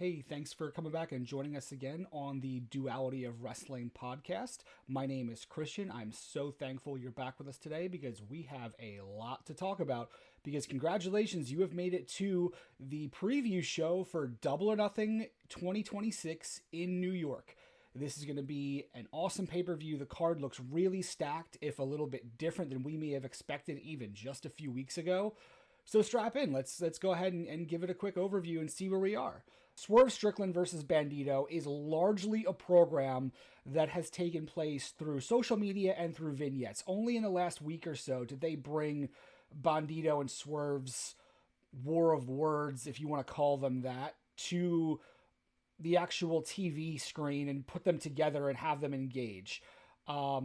Hey, thanks for coming back and joining us again on the Duality of Wrestling podcast. My name is Christian. I'm so thankful you're back with us today because we have a lot to talk about. Because congratulations, you have made it to the preview show for Double or Nothing 2026 in New York. This is going to be an awesome pay-per-view. The card looks really stacked, if a little bit different than we may have expected even just a few weeks ago. So strap in. Let's go ahead and give it a quick overview and see where we are. Swerve Strickland versus Bandito is largely a program that has taken place through social media and through vignettes. Only in the last week or so did they bring Bandito and Swerve's war of words, if you want to call them that, to the actual TV screen and put them together and have them engage. I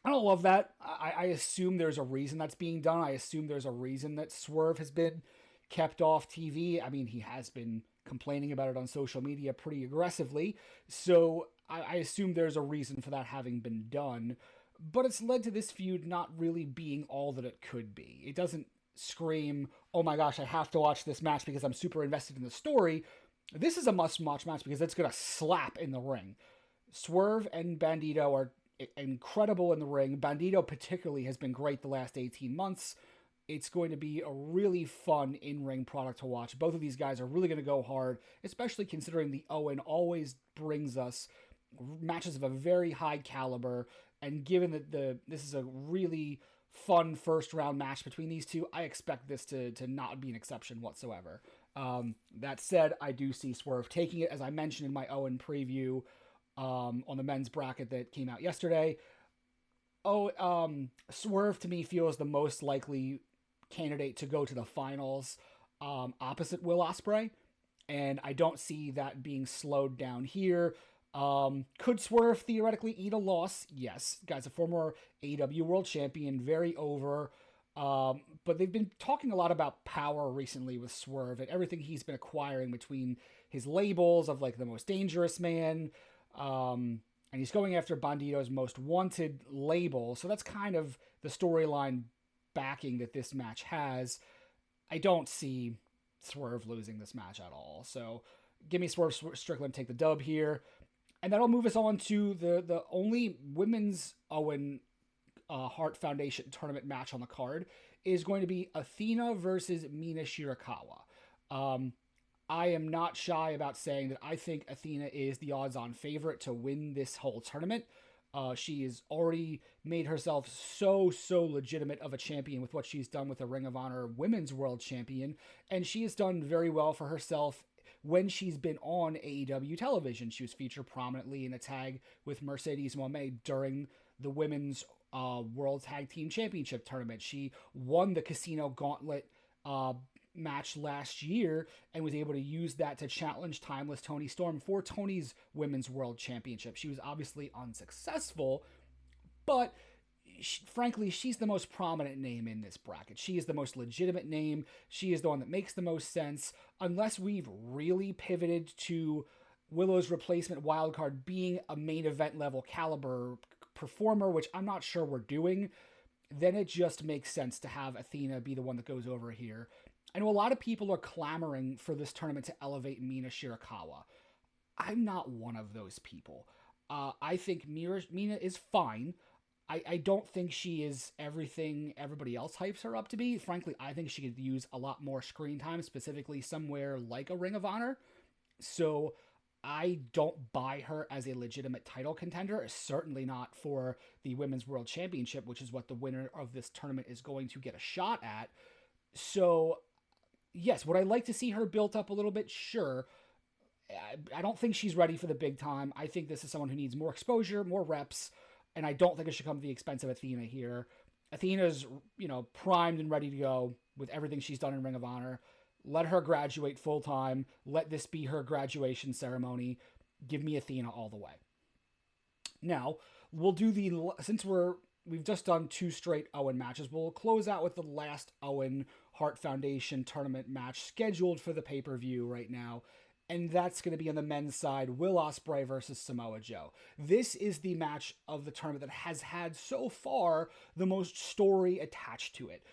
don't love that. I assume there's a reason that's being done. I assume there's a reason that Swerve has been kept off TV. I mean, he has been complaining about it on social media pretty aggressively. So I assume there's a reason for that having been done. But it's led to this feud not really being all that it could be. It doesn't scream, oh my gosh, I have to watch this match because I'm super invested in the story. This is a must-watch match because it's going to slap in the ring. Swerve and Bandito are incredible in the ring. Bandito particularly has been great the last 18 months. It's going to be a really fun in-ring product to watch. Both of these guys are really going to go hard, especially considering the Owen always brings us matches of a very high caliber. And given that this is a really fun first round match between these two, I expect this to not be an exception whatsoever. That said, I do see Swerve taking it, as I mentioned in my Owen preview on the men's bracket that came out yesterday. Swerve to me feels the most likely candidate to go to the finals opposite Will Ospreay, and I don't see that being slowed down here. Could Swerve theoretically eat a loss? Yes. Guy's a former AEW world champion, very over. But they've been talking a lot about power recently with Swerve and everything he's been acquiring between his labels of like the most dangerous man, and he's going after Bandito's most wanted label. So that's kind of the storyline backing that this match has. I don't see Swerve losing this match at all. So give me Swerve Strickland take the dub here. And that'll move us on to the only women's Owen Hart Foundation tournament match on the card is going to be Athena versus Mina Shirakawa. I am not shy about saying that I think Athena is the odds-on favorite to win this whole tournament. She has already made herself so legitimate of a champion with what she's done with the Ring of Honor Women's World Champion, and she has done very well for herself when she's been on AEW television. She was featured prominently in a tag with Mercedes Moné during the Women's World Tag Team Championship tournament. She won the Casino Gauntlet match last year and was able to use that to challenge Timeless Toni Storm for Tony's Women's World Championship. She was obviously unsuccessful, but frankly, she's the most prominent name in this bracket. She is the most legitimate name. She is the one that makes the most sense. Unless we've really pivoted to Willow's replacement wildcard being a main event level caliber performer, which I'm not sure we're doing, then it just makes sense to have Athena be the one that goes over here. I know a lot of people are clamoring for this tournament to elevate Mina Shirakawa. I'm not one of those people. I think Mina is fine. I don't think she is everything everybody else hypes her up to be. Frankly, I think she could use a lot more screen time, specifically somewhere like a Ring of Honor. So I don't buy her as a legitimate title contender, certainly not for the Women's World Championship, which is what the winner of this tournament is going to get a shot at. So, yes, would I like to see her built up a little bit? Sure. I don't think she's ready for the big time. I think this is someone who needs more exposure, more reps, and I don't think it should come at the expense of Athena here. Athena's, primed and ready to go with everything she's done in Ring of Honor. Let her graduate full time. Let this be her graduation ceremony. Give me Athena all the way. Now, we'll do since we've just done 2 straight Owen matches, we'll close out with the last Owen Hart Foundation tournament match scheduled for the pay-per-view right now. And that's going to be on the men's side, Will Ospreay versus Samoa Joe. This is the match of the tournament that has had so far the most story attached to it.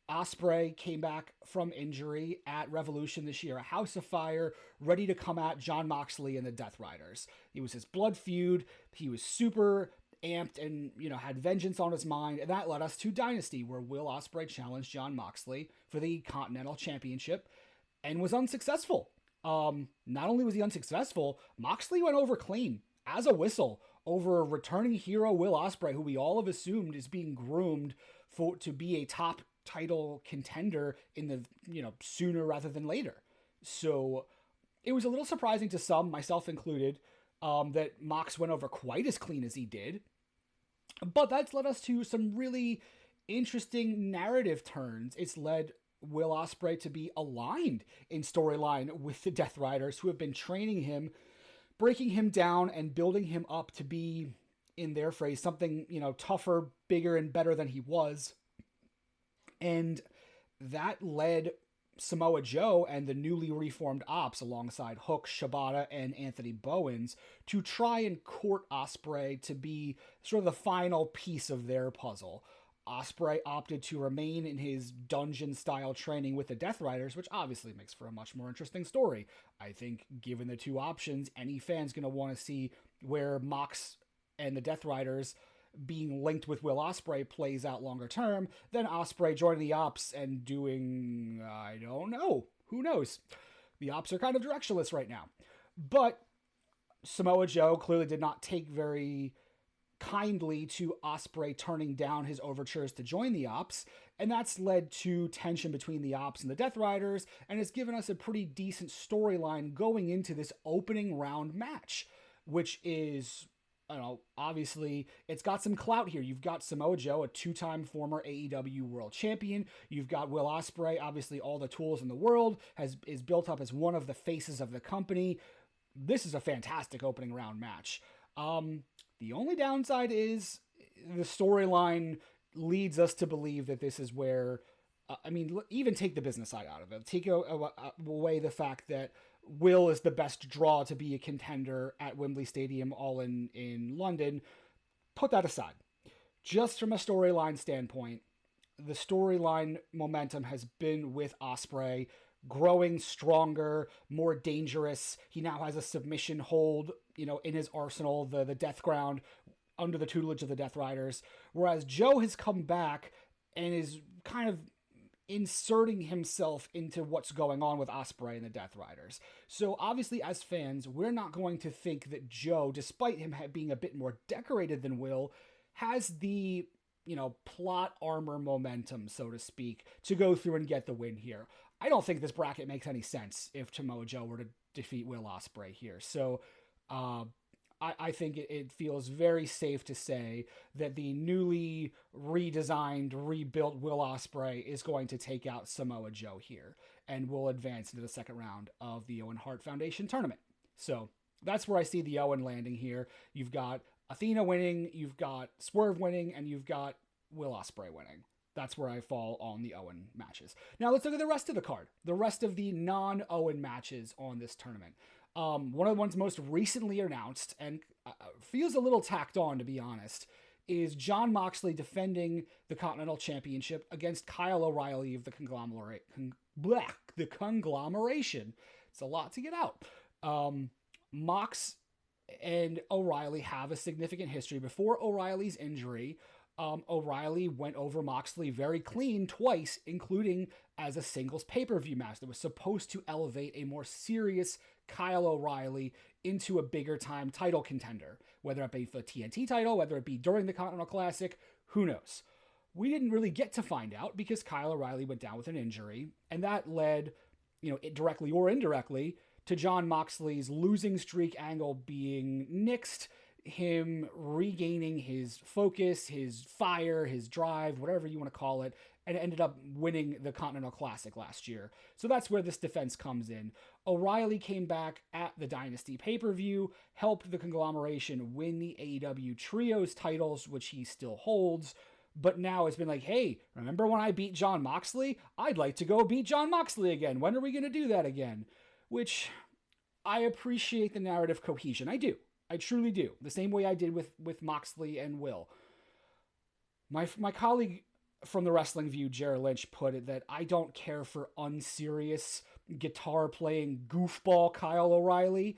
Ospreay came back from injury at Revolution this year, a house of fire, ready to come at Jon Moxley and the Death Riders. It was his blood feud. He was super amped and, had vengeance on his mind. And that led us to Dynasty, where Will Ospreay challenged Jon Moxley for the Continental Championship and was unsuccessful. Not only was he unsuccessful, Moxley went over clean as a whistle over returning hero Will Ospreay, who we all have assumed is being groomed to be a top title contender in the sooner rather than later. So it was a little surprising to some, myself included, that Mox went over quite as clean as he did. But that's led us to some really interesting narrative turns. It's led Will Ospreay to be aligned in storyline with the Death Riders, who have been training him, breaking him down, and building him up to be, in their phrase, something, tougher, bigger, and better than he was. And that led Samoa Joe and the newly reformed Ops, alongside Hook, Shibata, and Anthony Bowens, to try and court Ospreay to be sort of the final piece of their puzzle. Ospreay opted to remain in his dungeon-style training with the Death Riders, which obviously makes for a much more interesting story. I think, given the two options, any fan's going to want to see where Mox and the Death Riders being linked with Will Ospreay plays out longer term, than Ospreay joining the Ops and doing, I don't know, who knows? The Ops are kind of directionless right now. But Samoa Joe clearly did not take very kindly to Ospreay turning down his overtures to join the Ops, and that's led to tension between the Ops and the Death Riders, and it's given us a pretty decent storyline going into this opening round match, which is, obviously, it's got some clout here. You've got Samoa Joe, a two-time former AEW World Champion. You've got Will Ospreay, obviously all the tools in the world, is built up as one of the faces of the company. This is a fantastic opening round match. The only downside is the storyline leads us to believe that this is where, even take the business side out of it. Take away the fact that Will is the best draw to be a contender at Wembley Stadium, all in London. Put that aside. Just from a storyline standpoint, the storyline momentum has been with Ospreay growing stronger, more dangerous. He now has a submission hold, in his arsenal, the Death Ground, under the tutelage of the Death Riders. Whereas Joe has come back and is kind of inserting himself into what's going on with Ospreay and the Death Riders. So obviously, as fans, we're not going to think that Joe, despite him being a bit more decorated than Will, has the, plot armor momentum, so to speak, to go through and get the win here. I don't think this bracket makes any sense if Samoa Joe were to defeat Will Ospreay here. So I think it feels very safe to say that the newly redesigned, rebuilt Will Ospreay is going to take out Samoa Joe here and will advance into the second round of the Owen Hart Foundation tournament. So that's where I see the Owen landing here. You've got Athena winning, you've got Swerve winning, and you've got Will Ospreay winning. That's where I fall on the Owen matches. Now let's look at the rest of the card. The rest of the non-Owen matches on this tournament. One of the ones most recently announced, and feels a little tacked on, to be honest, is Jon Moxley defending the Continental Championship against Kyle O'Reilly of the Conglomeration. It's a lot to get out. Mox and O'Reilly have a significant history. Before O'Reilly's injury, O'Reilly went over Moxley very clean twice, including as a singles pay-per-view match that was supposed to elevate a more serious Kyle O'Reilly into a bigger time title contender, whether it be for the TNT title, whether it be during the Continental Classic, who knows. We didn't really get to find out because Kyle O'Reilly went down with an injury, and that led, directly or indirectly, to Jon Moxley's losing streak angle being nixed, him regaining his focus, his fire, his drive, whatever you want to call it, and ended up winning the Continental Classic last year. So that's where this defense comes in. O'Reilly came back at the Dynasty pay-per-view, helped the Conglomeration win the AEW Trios titles, which he still holds, but now it's been like, hey, remember when I beat Jon Moxley? I'd like to go beat Jon Moxley again. When are we going to do that again? Which, I appreciate the narrative cohesion. I do. I truly do. The same way I did with Moxley and Will. My colleague from the Wrestling View, Jerry Lynch put it that I don't care for unserious guitar playing goofball Kyle O'Reilly.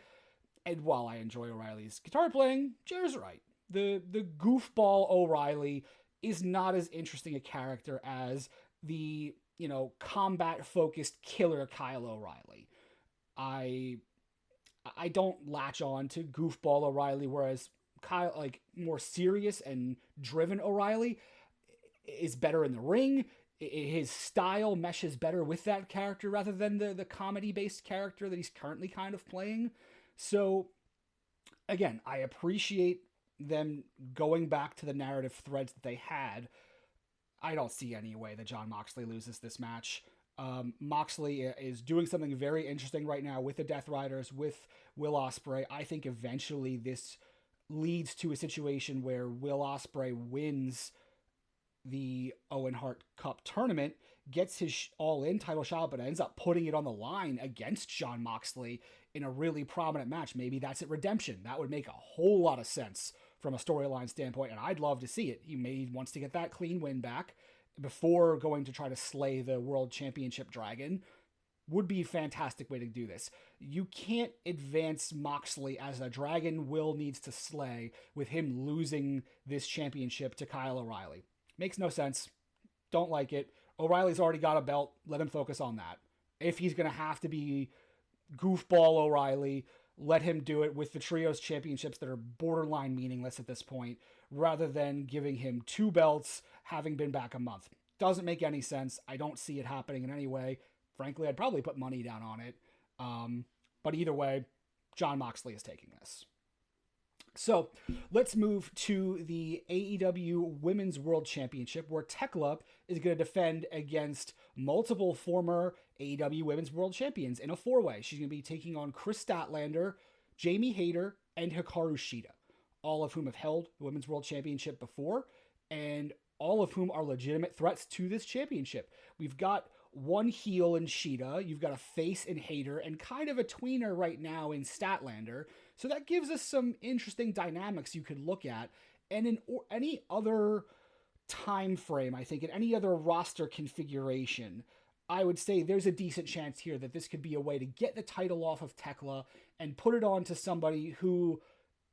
And while I enjoy O'Reilly's guitar playing, Jerry's right. The goofball O'Reilly is not as interesting a character as the, combat focused killer Kyle O'Reilly. I don't latch on to goofball O'Reilly, whereas Kyle, like more serious and driven O'Reilly, is better in the ring. His style meshes better with that character rather than the comedy based character that he's currently kind of playing. So, again, I appreciate them going back to the narrative threads that they had. I don't see any way that Jon Moxley loses this match. Moxley is doing something very interesting right now with the Death Riders, with Will Ospreay. I think eventually this leads to a situation where Will Ospreay wins the Owen Hart Cup tournament, gets his all-in title shot, but ends up putting it on the line against Jon Moxley in a really prominent match. Maybe that's at Redemption. That would make a whole lot of sense from a storyline standpoint, and I'd love to see it. He wants to get that clean win back before going to try to slay the World Championship Dragon. Would be a fantastic way to do this. You can't advance Moxley as a Dragon Will needs to slay with him losing this championship to Kyle O'Reilly. Makes no sense. Don't like it. O'Reilly's already got a belt. Let him focus on that. If he's going to have to be goofball O'Reilly, let him do it with the trios championships that are borderline meaningless at this point, rather than giving him 2 belts, having been back a month. Doesn't make any sense. I don't see it happening in any way. Frankly, I'd probably put money down on it. But either way, Jon Moxley is taking this. So let's move to the AEW Women's World Championship, where Tekla is going to defend against multiple former AEW Women's World Champions in a 4-way. She's going to be taking on Chris Statlander, Jamie Hayter, and Hikaru Shida, all of whom have held the Women's World Championship before, and all of whom are legitimate threats to this championship. We've got one heel in Shida, you've got a face in Hayter, and kind of a tweener right now in Statlander. So that gives us some interesting dynamics you could look at. And in any other time frame, I think, in any other roster configuration, I would say there's a decent chance here that this could be a way to get the title off of Tekla and put it on to somebody who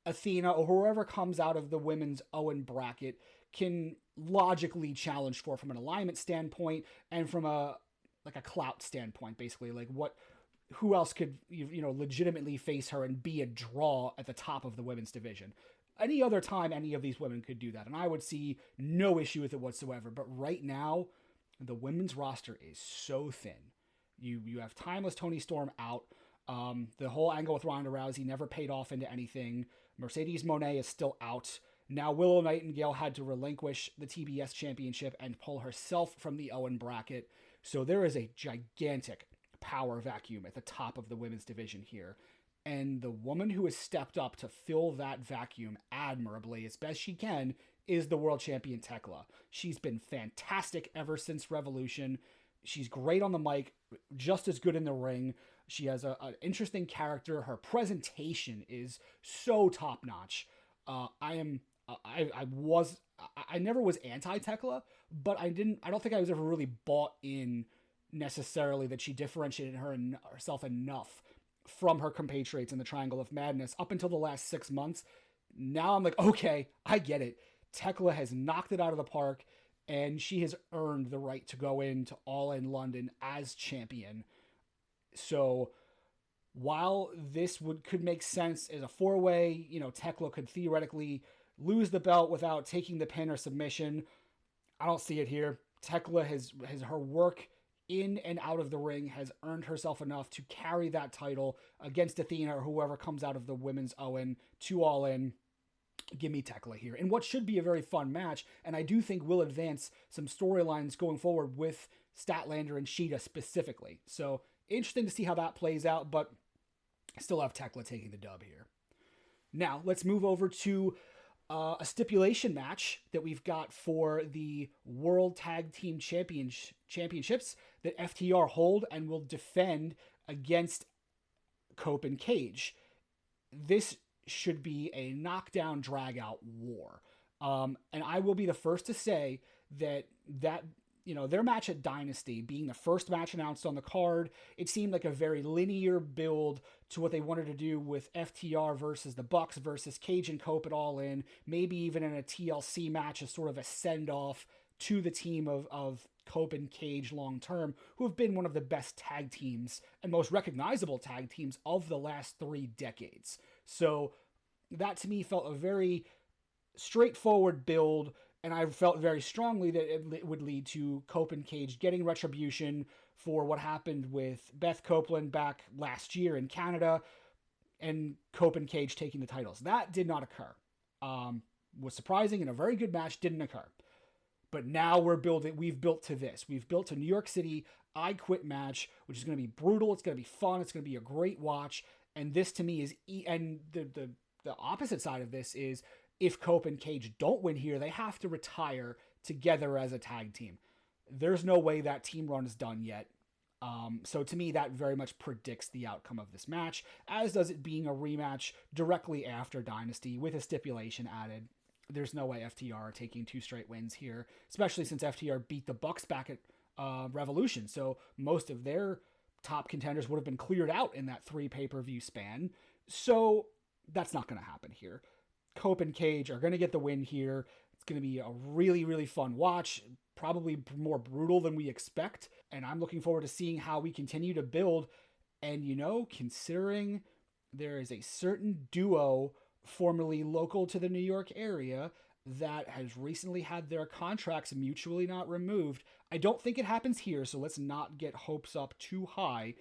Athena or whoever comes out of the women's Owen bracket can logically challenge for from an alignment standpoint and from a clout standpoint, basically. Like who else could legitimately face her and be a draw at the top of the women's division? Any other time, any of these women could do that, and I would see no issue with it whatsoever. But right now, the women's roster is so thin. You have Timeless Toni Storm out. The whole angle with Ronda Rousey never paid off into anything. Mercedes Moné is still out. Now Willow Nightingale had to relinquish the TBS championship and pull herself from the Owen bracket. So there is a gigantic power vacuum at the top of the women's division here. And the woman who has stepped up to fill that vacuum admirably as best she can is the world champion Tekla. She's been fantastic ever since Revolution. She's great on the mic, just as good in the ring. She has an interesting character. Her presentation is so top-notch. I never was anti-Tekla, but I don't think I was ever really bought in necessarily that she differentiated herself enough from her compatriots in the Triangle of Madness up until the last 6 months. Now I'm like, okay, I get it. Tekla has knocked it out of the park, and she has earned the right to go into All In London as champion. So while this could make sense as a 4-way, Tekla could theoretically lose the belt without taking the pin or submission. I don't see it here. Tekla has her work in and out of the ring has earned herself enough to carry that title against Athena or whoever comes out of the women's Owen to All In. Give me Tekla here in what should be a very fun match, and I do think will advance some storylines going forward with Statlander and Shida specifically. So interesting to see how that plays out, but I still have Tekla taking the dub here. Now let's move over to a stipulation match that we've got for the World Tag Team Championships that FTR hold and will defend against Cope and Cage. This should be a knockdown, drag-out war. And I will be the first to say that their match at Dynasty being the first match announced on the card, it seemed like a very linear build to what they wanted to do with FTR versus the Bucks versus Cage and Cope at All In, maybe even in a TLC match as sort of a send-off to the team of Cope and Cage long term, who have been one of the best tag teams and most recognizable tag teams of the last 3 decades. So that to me felt a very straightforward build, and I felt very strongly that it would lead to Cope and Cage getting retribution for what happened with Beth Copeland back last year in Canada, and Cope and Cage taking the titles. That did not occur. Was surprising, and a very good match didn't occur. But now we've built to this. We've built a New York City I Quit match, which is going to be brutal. It's going to be fun. It's going to be a great watch. And this to me is, and the opposite side of this is, if Cope and Cage don't win here, they have to retire together as a tag team. There's no way that team run is done yet. So to me, that very much predicts the outcome of this match, as does it being a rematch directly after Dynasty with a stipulation added. There's no way FTR are taking 2 straight wins here, especially since FTR beat the Bucks back at Revolution. So most of their top contenders would have been cleared out in that 3 pay-per-view span. So that's not going to happen here. Cope and Cage are going to get the win here. It's going to be a really, really fun watch, probably more brutal than we expect. And I'm looking forward to seeing how we continue to build. And, considering there is a certain duo formerly local to the New York area that has recently had their contracts mutually not removed, I don't think it happens here, so let's not get hopes up too high.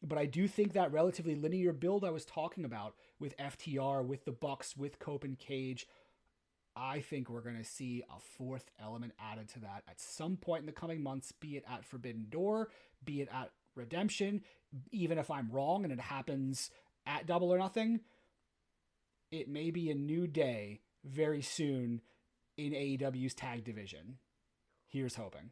But I do think that relatively linear build I was talking about with FTR, with the Bucks, with Cope and Cage, I think we're going to see a 4th element added to that at some point in the coming months, be it at Forbidden Door, be it at Redemption. Even if I'm wrong and it happens at Double or Nothing, it may be a new day very soon in AEW's tag division. Here's hoping.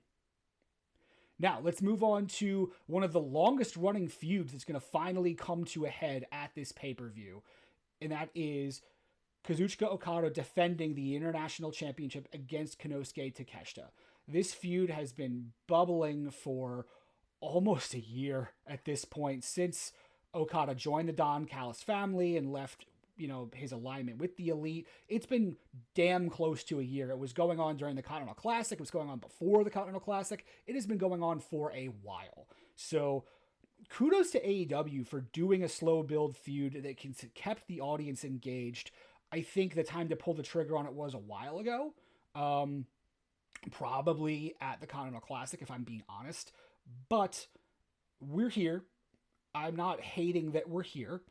Now, let's move on to one of the longest running feuds that's going to finally come to a head at this pay-per-view. And that is Kazuchika Okada defending the International Championship against Konosuke Takeshita. This feud has been bubbling for almost a year at this point, since Okada joined the Don Callis family and left his alignment with the Elite. It's been damn close to a year. It was going on during the Continental Classic. It was going on before the Continental Classic. It has been going on for a while. So kudos to AEW for doing a slow build feud that kept the audience engaged. I think the time to pull the trigger on it was a while ago. Probably at the Continental Classic, if I'm being honest. But we're here. I'm not hating that we're here.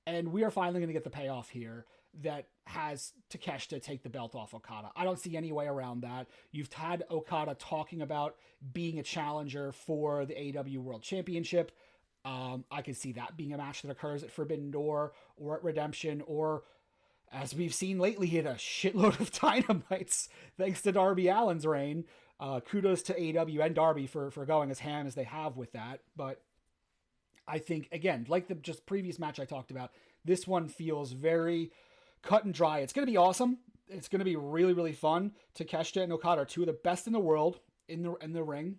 And we are finally going to get the payoff here that has Takeshita take the belt off Okada. I don't see any way around that. You've had Okada talking about being a challenger for the AEW World Championship. I could see that being a match that occurs at Forbidden Door or at Redemption, or as we've seen lately, hit a shitload of dynamites thanks to Darby Allin's reign. Kudos to AEW and Darby for going as ham as they have with that. But I think, again, like the just previous match I talked about, this one feels very cut and dry. It's going to be awesome. It's going to be really, really fun. Takeshita and Okada are 2 of the best in the world in the ring.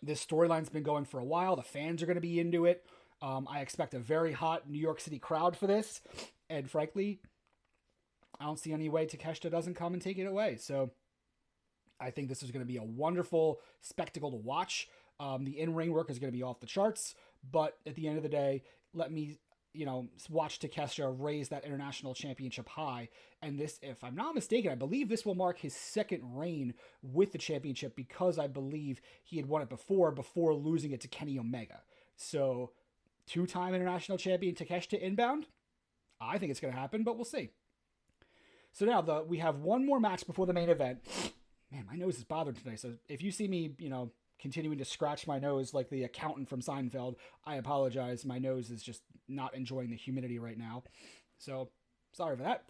This storyline's been going for a while. The fans are going to be into it. I expect a very hot New York City crowd for this. And frankly, I don't see any way Takeshita doesn't come and take it away. So I think this is going to be a wonderful spectacle to watch. The in-ring work is going to be off the charts. But at the end of the day, let me, watch Takeshita raise that international championship high. And this, if I'm not mistaken, I believe this will mark his 2nd reign with the championship, because I believe he had won it before losing it to Kenny Omega. So 2-time international champion Takeshita inbound. I think it's going to happen, but we'll see. So now we have one more match before the main event. Man, my nose is bothered today. So if you see me, continuing to scratch my nose like the accountant from Seinfeld, I apologize. My nose is just not enjoying the humidity right now. So sorry for that.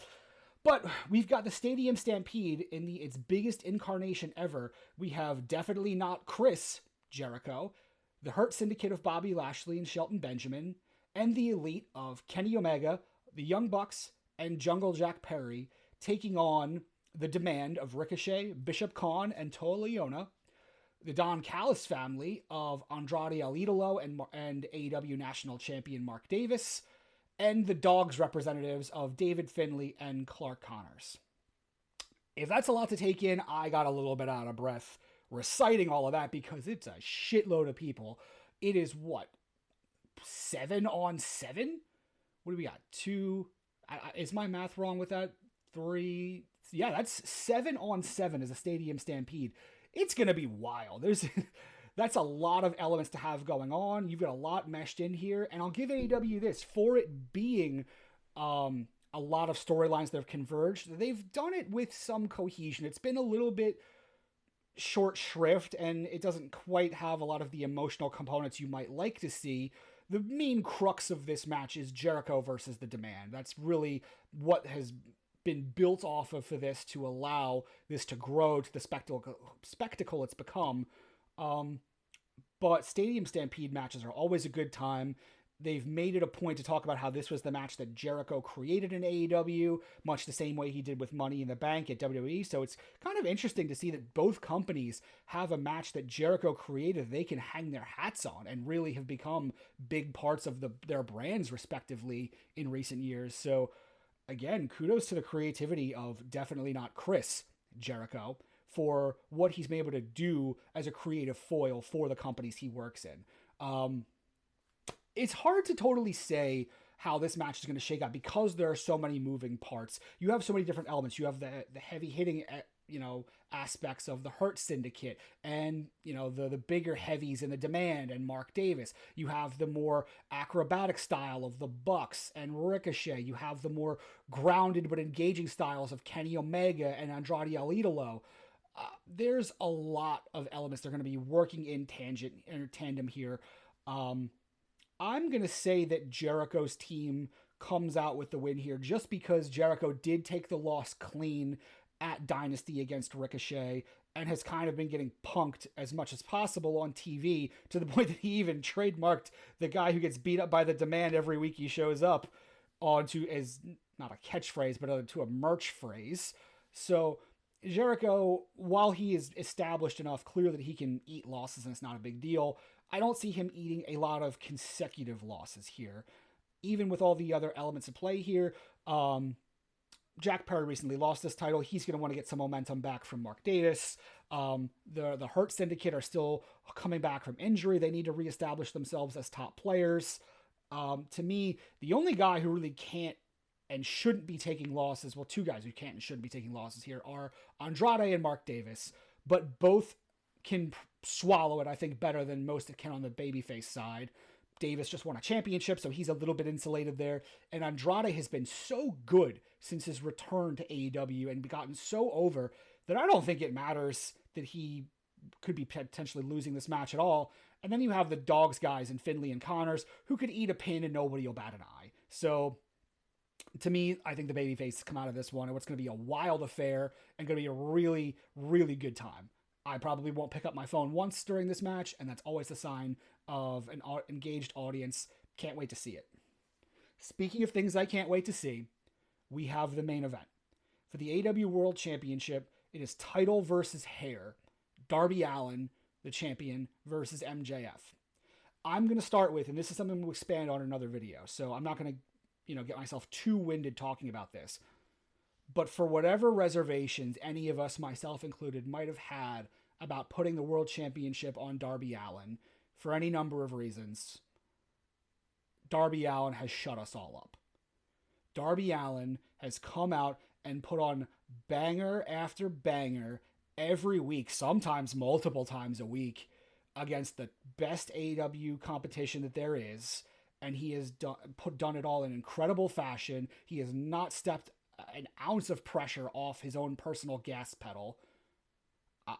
But we've got the Stadium Stampede in its biggest incarnation ever. We have definitely not Chris Jericho, the Hurt Syndicate of Bobby Lashley and Shelton Benjamin, and the Elite of Kenny Omega, the Young Bucks, and Jungle Jack Perry taking on the Demand of Ricochet, Bishop Khan, and Toa Leona, the Don Callis family of Andrade El Idolo and AEW National Champion Mark Davis, and the Dogs representatives of David Finlay and Clark Connors. If that's a lot to take in, I got a little bit out of breath reciting all of that because it's a shitload of people. It is what? 7 on 7? What do we got? 2. Is my math wrong with that? 3. Yeah, that's 7 on 7 as a stadium stampede. It's going to be wild. That's a lot of elements to have going on. You've got a lot meshed in here. And I'll give AEW this. For it being a lot of storylines that have converged, they've done it with some cohesion. It's been a little bit short shrift, and it doesn't quite have a lot of the emotional components you might like to see. The main crux of this match is Jericho versus the Demand. That's really what has been built off of for this to allow this to grow to the spectacle it's become. But Stadium Stampede matches are always a good time. They've made it a point to talk about how this was the match that Jericho created in AEW, much the same way he did with Money in the Bank at WWE. So it's kind of interesting to see that both companies have a match that Jericho created that they can hang their hats on and really have become big parts of their brands, respectively, in recent years. So again, kudos to the creativity of definitely not Chris Jericho for what he's been able to do as a creative foil for the companies he works in. It's hard to totally say how this match is going to shake out because there are so many moving parts. You have so many different elements. You have the heavy hitting, aspects of the Hurt Syndicate and, the bigger heavies in the Demand and Mark Davis. You have the more acrobatic style of the Bucks and Ricochet. You have the more grounded but engaging styles of Kenny Omega and Andrade El Idolo. There's a lot of elements they're going to be working in tandem here. I'm going to say that Jericho's team comes out with the win here just because Jericho did take the loss clean at Dynasty against Ricochet and has kind of been getting punked as much as possible on TV to the point that he even trademarked the guy who gets beat up by the Demand every week he shows up onto as not a catchphrase, but to a merch phrase. So Jericho, while he is established enough, clear that he can eat losses and it's not a big deal, I don't see him eating a lot of consecutive losses here. Even with all the other elements at play here, Jack Perry recently lost this title. He's going to want to get some momentum back from Mark Davis. The Hurt Syndicate are still coming back from injury. They need to reestablish themselves as top players. To me, the only guy who really can't and shouldn't be taking losses, well, two guys who can't and shouldn't be taking losses here are Andrade and Mark Davis, but both can swallow it, I think, better than most can on the babyface side. Davis just won a championship, so he's a little bit insulated there. And Andrade has been so good since his return to AEW and gotten so over that I don't think it matters that he could be potentially losing this match at all. And then you have the Dogs guys in Finlay and Connors who could eat a pin and nobody will bat an eye. So to me, I think the babyface come out of this one and it's going to be a wild affair and going to be a really, really good time. I probably won't pick up my phone once during this match, and that's always a sign of an engaged audience. Can't wait to see it. Speaking of things I can't wait to see, we have the main event. For the AEW World Championship, it is title versus hair. Darby Allin, the champion, versus MJF. I'm going to start with, and this is something we'll expand on in another video, so I'm not going to get myself too winded talking about this. But for whatever reservations any of us, myself included, might have had about putting the World Championship on Darby Allin, for any number of reasons, Darby Allin has shut us all up. Darby Allin has come out and put on banger after banger every week, sometimes multiple times a week, against the best AEW competition that there is, and he has done it all in incredible fashion. He has not stepped an ounce of pressure off his own personal gas pedal.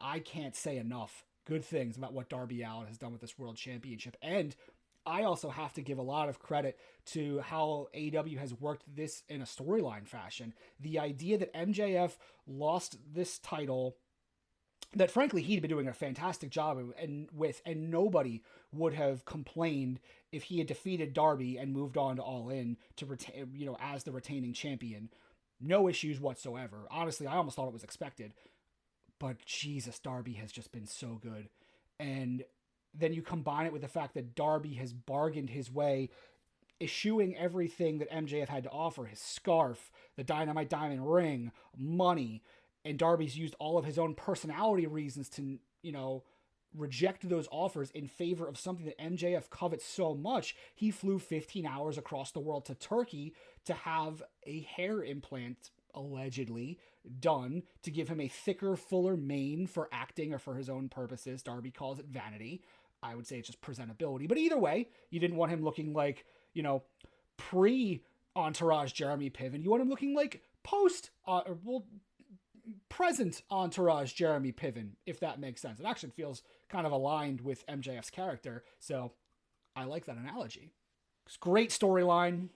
I can't say enough good things about what Darby Allin has done with this World Championship. And I also have to give a lot of credit to how AEW has worked this in a storyline fashion. The idea that MJF lost this title that frankly he'd been doing a fantastic job and nobody would have complained if he had defeated Darby and moved on to All In to retain, as the retaining champion. No issues whatsoever. Honestly, I almost thought it was expected. But Jesus, Darby has just been so good. And then you combine it with the fact that Darby has bargained his way, eschewing everything that MJF had to offer, his scarf, the Dynamite Diamond ring, money, and Darby's used all of his own personality reasons to, reject those offers in favor of something that MJF covets so much. He flew 15 hours across the world to Turkey to have a hair implant, allegedly, done to give him a thicker, fuller mane for acting or for his own purposes. Darby calls it vanity. I would say it's just presentability. But either way, you didn't want him looking like, pre-Entourage Jeremy Piven. You want him looking like present Entourage Jeremy Piven, if that makes sense. It actually feels kind of aligned with MJF's character, so I like that analogy. It's a great storyline.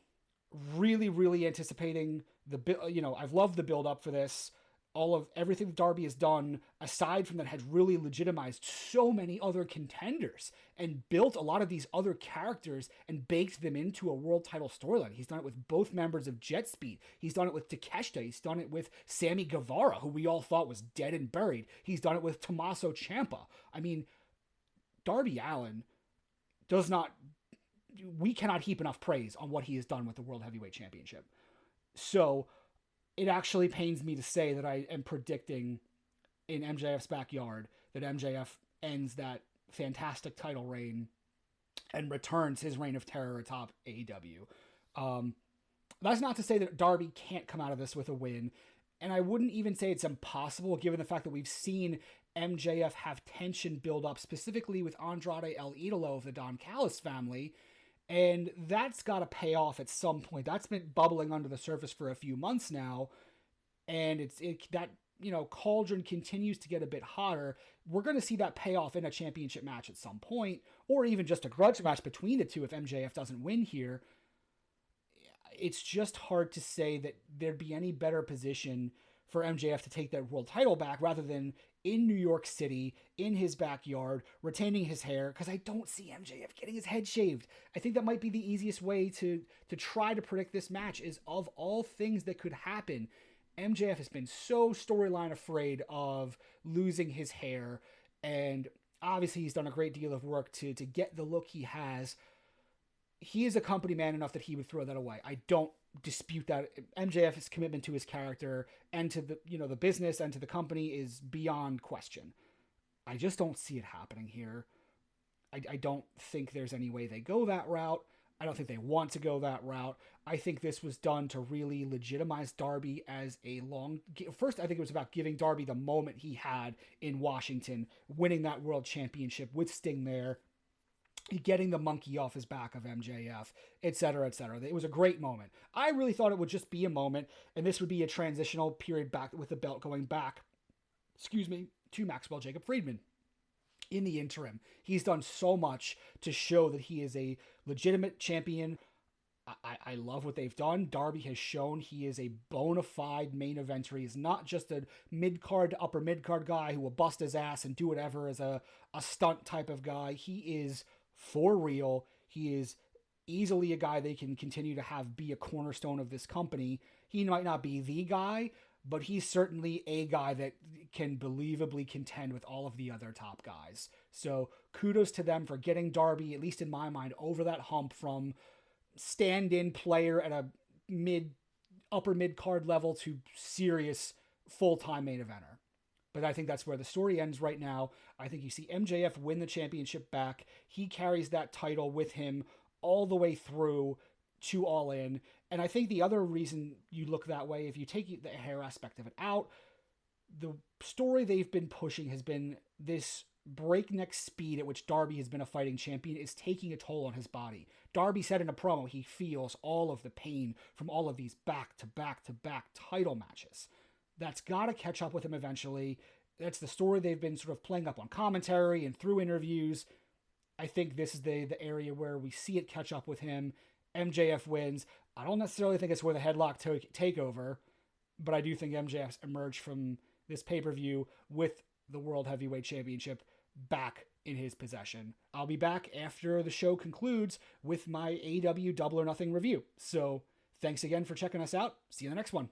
Really, really anticipating I've loved the build up for this. All of everything that Darby has done, aside from that, has really legitimized so many other contenders and built a lot of these other characters and baked them into a world title storyline. He's done it with both members of Jet Speed. He's done it with Takeshita. He's done it with Sammy Guevara, who we all thought was dead and buried. He's done it with Tommaso Ciampa. I mean, Darby Allin we cannot heap enough praise on what he has done with the World Heavyweight Championship. So it actually pains me to say that I am predicting in MJF's backyard that MJF ends that fantastic title reign and returns his reign of terror atop AEW. That's not to say that Darby can't come out of this with a win, and I wouldn't even say it's impossible given the fact that we've seen MJF have tension build up, specifically with Andrade El Idolo of the Don Callis family, and that's got to pay off at some point. That's been bubbling under the surface for a few months now, and that cauldron continues to get a bit hotter. We're going to see that pay off in a championship match at some point, or even just a grudge match between the two if MJF doesn't win here. It's just hard to say that there'd be any better position for MJF to take that world title back rather than in New York City, in his backyard, retaining his hair, because I don't see MJF getting his head shaved. I think that might be the easiest way to try to predict this match is, of all things that could happen, MJF has been so storyline afraid of losing his hair, and obviously he's done a great deal of work to get the look he has. He is a company man enough that he would throw that away. I don't dispute that. MJF's commitment to his character and to the business and to the company is beyond question. I just don't see it happening here. I don't think there's any way they go that route. I don't think they want to go that route. I think this was done to really legitimize Darby as first, I think it was about giving Darby the moment he had in Washington, winning that world championship with Sting there, getting the monkey off his back of MJF, etc., etc. It was a great moment. I really thought it would just be a moment, and this would be a transitional period back with the belt going back, to Maxwell Jacob Friedman. In the interim, he's done so much to show that he is a legitimate champion. I love what they've done. Darby has shown he is a bona fide main eventer. He's not just a mid-card to upper mid-card guy who will bust his ass and do whatever as a stunt type of guy. He is for real. He is easily a guy they can continue to have be a cornerstone of this company. He might not be the guy, but he's certainly a guy that can believably contend with all of the other top guys. So kudos to them for getting Darby, at least in my mind, over that hump from stand-in player at a upper mid-card level to serious full-time main eventer. But I think that's where the story ends right now. I think you see MJF win the championship back. He carries that title with him all the way through to All In. And I think the other reason you look that way, if you take the hair aspect of it out, the story they've been pushing has been this breakneck speed at which Darby has been a fighting champion is taking a toll on his body. Darby said in a promo he feels all of the pain from all of these back-to-back-to-back title matches. That's got to catch up with him eventually. That's the story they've been sort of playing up on commentary and through interviews. I think this is the area where we see it catch up with him. MJF wins. I don't necessarily think it's where the headlock takeover, but I do think MJF's emerged from this pay-per-view with the World Heavyweight Championship back in his possession. I'll be back after the show concludes with my AEW Double or Nothing review. So thanks again for checking us out. See you in the next one.